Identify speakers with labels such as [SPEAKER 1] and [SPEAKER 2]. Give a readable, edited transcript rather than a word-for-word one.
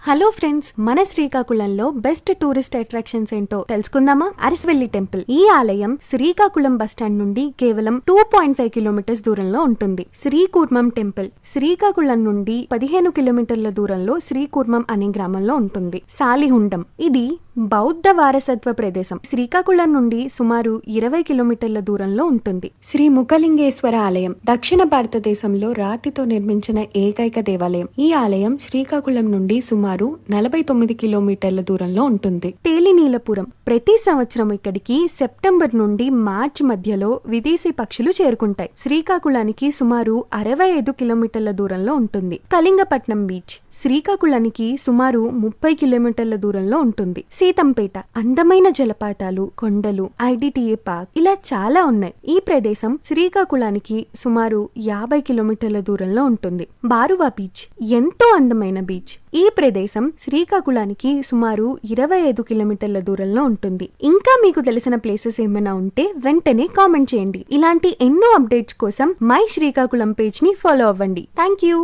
[SPEAKER 1] Hello friends, మన శ్రీకాకుళంలో best tourist attractions ఏంటో తెలుసుకుందామా? అరసవెల్లి టెంపుల్. ఈ ఆలయం శ్రీకాకుళం బస్టాండ్ నుండి కేవలం 2.5 కిలోమీటర్స్ దూరంలో ఉంటుంది. శ్రీకూర్మం టెంపుల్ శ్రీకాకుళం నుండి 15 కిలోమీటర్ల దూరంలో శ్రీకూర్మం అనే గ్రామంలో ఉంటుంది. సాలిహుండం ఇది బౌద్ధ వారసత్వ ప్రదేశం. శ్రీకాకుళం నుండి సుమారు 20 కిలోమీటర్ల దూరంలో ఉంటుంది. శ్రీ ముఖలింగేశ్వర ఆలయం దక్షిణ భారతదేశంలో రాతితో నిర్మించిన ఏకైక దేవాలయం. ఈ ఆలయం శ్రీకాకుళం నుండి సుమారు 49 కిలోమీటర్ల దూరంలో ఉంటుంది. తేలినీలపురం. ప్రతి సంవత్సరం ఇక్కడికి సెప్టెంబర్ నుండి మార్చి మధ్యలో విదేశీ పక్షులు చేరుకుంటాయి. శ్రీకాకుళానికి సుమారు 65 కిలోమీటర్ల దూరంలో ఉంటుంది. కళింగపట్నం బీచ్ శ్రీకాకుళానికి సుమారు 30 కిలోమీటర్ల దూరంలో ఉంటుంది. సీతంపేట. అందమైన జలపాతాలు, కొండలు, ఐడిటిఏ పార్క్ ఇలా చాలా ఉన్నాయి. ఈ ప్రదేశం శ్రీకాకుళానికి సుమారు 50 కిలోమీటర్ల దూరంలో ఉంటుంది. బారువా బీచ్ ఎంతో అందమైన బీచ్. ఈ ప్రదేశం శ్రీకాకుళానికి సుమారు 25 కిలోమీటర్ల దూరంలో ఉంటుంది. ఇంకా మీకు తెలిసిన ప్లేసెస్ ఏమైనా ఉంటే వెంటనే కామెంట్ చేయండి. ఇలాంటి ఎన్నో అప్డేట్స్ కోసం మై శ్రీకాకుళం పేజ్ ని ఫాలో అవ్వండి. Thank you.